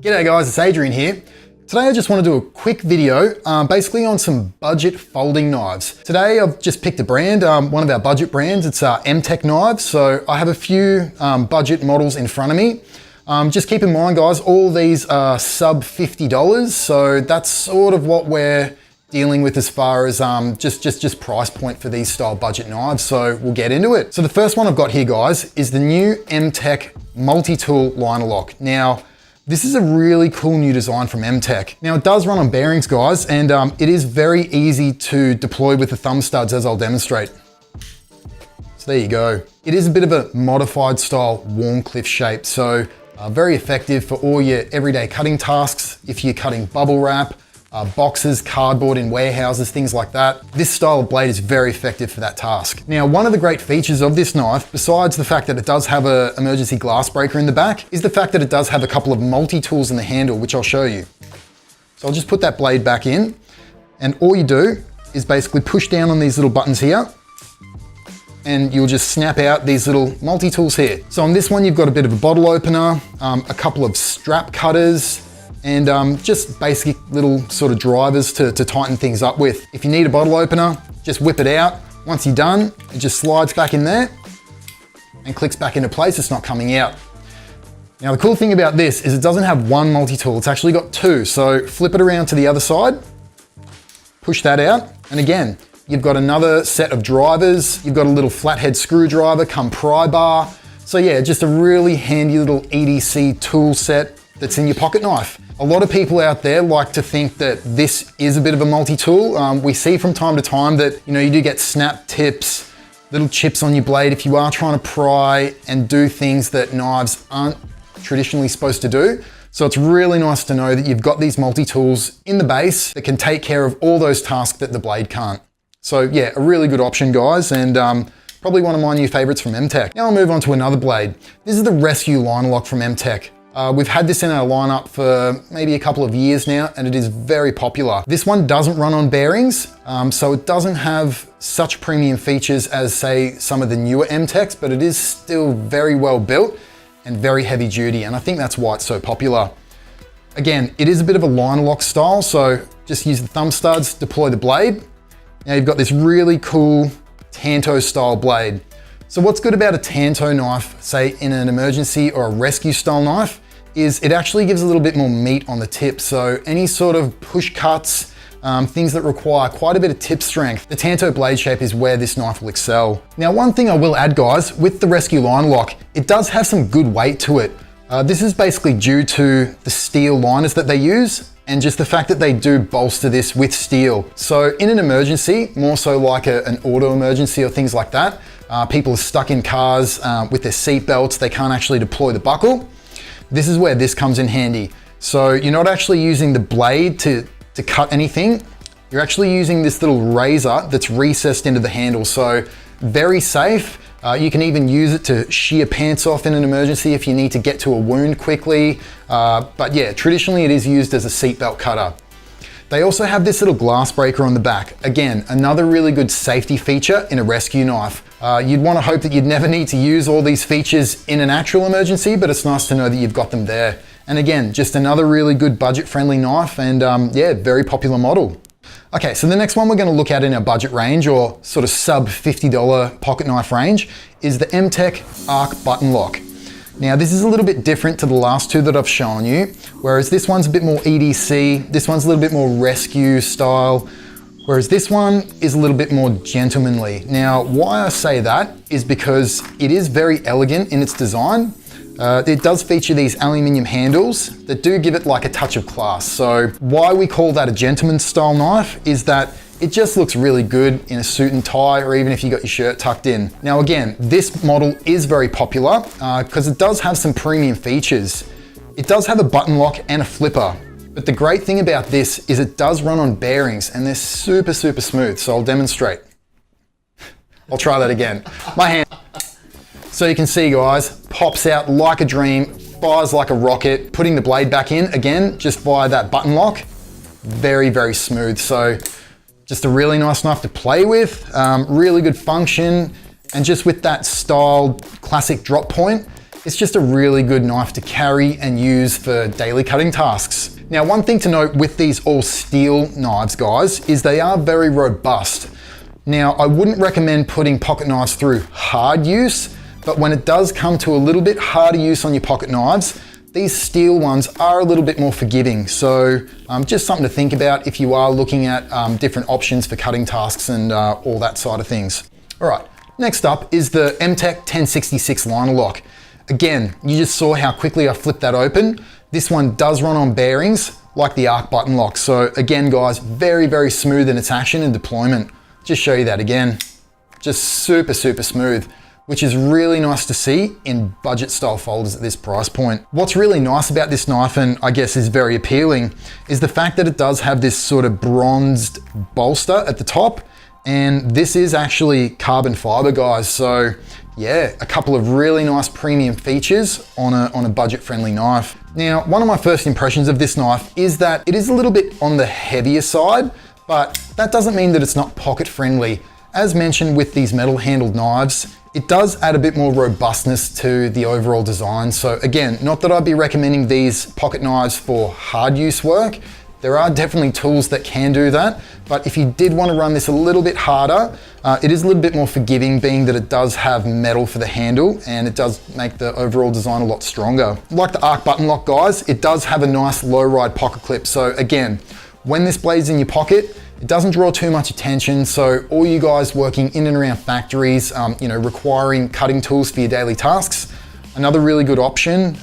G'day guys, it's Adrian here. Today I just want to do a quick video basically on some budget folding knives. Today I've just picked a brand, one of our budget brands. It's MTech knives. So I have a few budget models in front of me. Just keep in mind guys, all these are sub $50. So that's sort of what we're dealing with as far as just price point for these style budget knives. So we'll get into it. So the first one I've got here guys is the new MTech multi-tool Linerlock. Now, this is a really cool new design from MTech. Now it does run on bearings guys, and it is very easy to deploy with the thumb studs as I'll demonstrate. So there you go. It is a bit of a modified style warm cliff shape, so very effective for all your everyday cutting tasks. If you're cutting bubble wrap, boxes, cardboard in warehouses, things like that. This style of blade is very effective for that task. Now, one of the great features of this knife, besides the fact that it does have an emergency glass breaker in the back, is the fact that it does have a couple of multi-tools in the handle, which I'll show you. So I'll just put that blade back in, and all you do is basically push down on these little buttons here, and you'll just snap out these little multi-tools here. So on this one, you've got a bit of a bottle opener, a couple of strap cutters, and just basic little sort of drivers to tighten things up with. If you need a bottle opener, just whip it out. Once you're done, it just slides back in there and clicks back into place. It's not coming out. Now the cool thing about this is it doesn't have one multi-tool, it's actually got two. So flip it around to the other side, push that out, and again, you've got another set of drivers. You've got a little flathead screwdriver, come pry bar. So yeah, just a really handy little EDC tool set that's in your pocket knife. A lot of people out there like to think that this is a bit of a multi-tool. We see from time to time that you do get snap tips, little chips on your blade if you are trying to pry and do things that knives aren't traditionally supposed to do. So it's really nice to know that you've got these multi-tools in the base that can take care of all those tasks that the blade can't. So yeah, a really good option guys, and probably one of my new favorites from MTech. Now I'll move on to another blade. This is the Rescue Linerlock from MTech. We've had this in our lineup for maybe a couple of years now, and it is very popular. This one doesn't run on bearings, so it doesn't have such premium features as say some of the newer MTechs, but it is still very well built and very heavy duty, and I think that's why it's so popular. Again, it is a bit of a Linerlock style, so just use the thumb studs, deploy the blade. Now you've got this really cool Tanto style blade. So what's good about a Tanto knife, say in an emergency or a rescue style knife, is it actually gives a little bit more meat on the tip. So any sort of push cuts, things that require quite a bit of tip strength, the Tanto blade shape is where this knife will excel. Now, one thing I will add guys, with the Rescue Linerlock, it does have some good weight to it. This is basically due to the steel liners that they use, and just the fact that they do bolster this with steel. So in an emergency, more so like an auto emergency or things like that, people are stuck in cars with their seat belts, they can't actually deploy the buckle. This is where this comes in handy. So you're not actually using the blade to cut anything, you're actually using this little razor that's recessed into the handle. So very safe. You can even use it to shear pants off in an emergency if you need to get to a wound quickly. But yeah, traditionally it is used as a seatbelt cutter. They also have this little glass breaker on the back. Again, another really good safety feature in a rescue knife. You'd want to hope that you'd never need to use all these features in an actual emergency, but it's nice to know that you've got them there. And again, just another really good budget-friendly knife, and yeah, very popular model. Okay, so the next one we're going to look at in our budget range, or sort of sub $50 pocket knife range, is the MTech Arc Button Lock. Now this is a little bit different to the last two that I've shown you, whereas this one's a bit more EDC, this one's a little bit more rescue style, whereas this one is a little bit more gentlemanly. Now why I say that is because it is very elegant in its design. It does feature these aluminium handles that do give it like a touch of class. So why we call that a gentleman style knife is that it just looks really good in a suit and tie, or even if you got your shirt tucked in. Now again, this model is very popular because it does have some premium features. It does have a button lock and a flipper. But the great thing about this is it does run on bearings, and they're super, super smooth. So I'll demonstrate. I'll try that again. My hand. So you can see guys, pops out like a dream, fires like a rocket, putting the blade back in, again, just via that button lock. Very, very smooth. So just a really nice knife to play with, really good function, and just with that styled classic drop point, It's just a really good knife to carry and use for daily cutting tasks. Now, one thing to note with these all steel knives, guys, is they are very robust. Now, I wouldn't recommend putting pocket knives through hard use, but when it does come to a little bit harder use on your pocket knives, these steel ones are a little bit more forgiving. So just something to think about if you are looking at different options for cutting tasks and all that side of things. All right, next up is the MTech 1066 Linerlock. Again, you just saw how quickly I flipped that open. This one does run on bearings like the arc button lock. So again, guys, very, very smooth in its action and deployment. Just show you that again. Just super, super smooth, which is really nice to see in budget style folders at this price point. What's really nice about this knife, and I guess is very appealing, is the fact that it does have this sort of bronzed bolster at the top. And this is actually carbon fiber, guys. So yeah, a couple of really nice premium features on a budget-friendly knife. Now, one of my first impressions of this knife is that it is a little bit on the heavier side, but that doesn't mean that it's not pocket-friendly. As mentioned with these metal-handled knives, it does add a bit more robustness to the overall design. So again, not that I'd be recommending these pocket knives for hard use work. There are definitely tools that can do that, but if you did want to run this a little bit harder, it is a little bit more forgiving, being that it does have metal for the handle and it does make the overall design a lot stronger. Like the arc button lock, guys, it does have a nice low ride pocket clip. So again, when this blade's in your pocket, it doesn't draw too much attention. So all you guys working in and around factories, requiring cutting tools for your daily tasks, another really good option,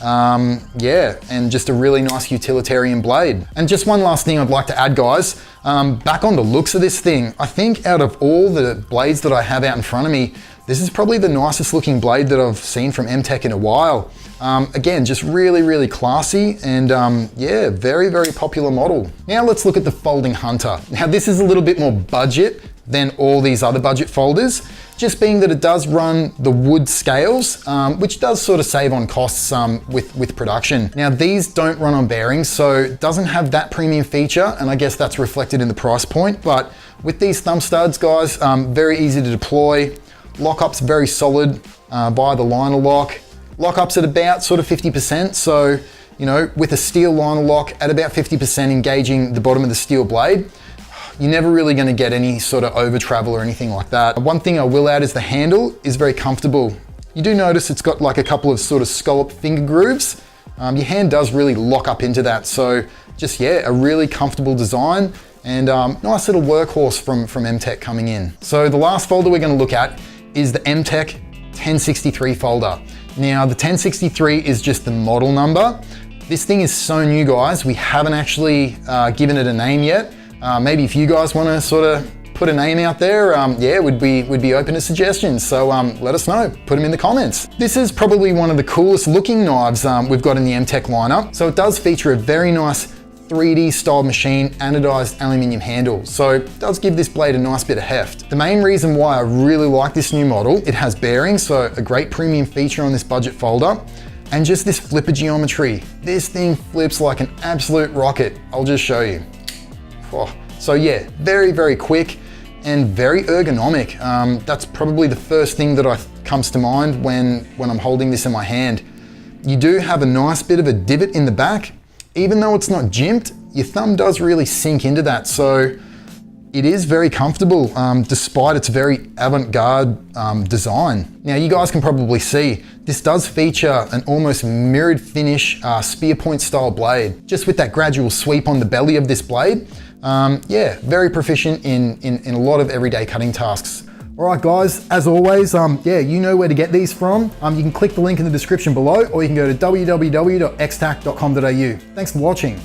yeah, and just a really nice utilitarian blade. And just one last thing I'd like to add, guys, back on the looks of this thing, I think out of all the blades that I have out in front of me, this is probably the nicest looking blade that I've seen from MTech in a while. Again, just really, really classy and yeah, very, very popular model. Now let's look at the Folding Hunter. Now this is a little bit more budget than all these other budget folders, just being that it does run the wood scales, which does sort of save on costs with production. Now these don't run on bearings, so it doesn't have that premium feature, and I guess that's reflected in the price point. But with these thumb studs, guys, very easy to deploy. Lockup's very solid via the Linerlock. Lockup's at about sort of 50%, so with a steel Linerlock at about 50% engaging the bottom of the steel blade, you're never really going to get any sort of over travel or anything like that. One thing I will add is the handle is very comfortable. You do notice it's got like a couple of sort of scallop finger grooves. Your hand does really lock up into that. So just, yeah, a really comfortable design and nice little workhorse from MTech coming in. So the last folder we're going to look at is the MTech 1063 folder. Now the 1063 is just the model number. This thing is so new, guys. We haven't actually given it a name yet. Maybe if you guys want to sort of put a name out there, yeah, we'd be open to suggestions. So let us know, put them in the comments. This is probably one of the coolest looking knives we've got in the MTech lineup. So it does feature a very nice 3D style machine anodized aluminium handle. So it does give this blade a nice bit of heft. The main reason why I really like this new model, it has bearings, so a great premium feature on this budget folder, and just this flipper geometry. This thing flips like an absolute rocket. I'll just show you. So yeah, very, very quick and very ergonomic. That's probably the first thing that comes to mind when I'm holding this in my hand. You do have a nice bit of a divot in the back. Even though it's not jimped, your thumb does really sink into that. So it is very comfortable despite its very avant-garde design. Now you guys can probably see, this does feature an almost mirrored finish spear point style blade, just with that gradual sweep on the belly of this blade. Yeah, very proficient in a lot of everyday cutting tasks. All right, guys, as always, yeah, you know where to get these from. You can click the link in the description below, or you can go to www.extac.com.au. Thanks for watching.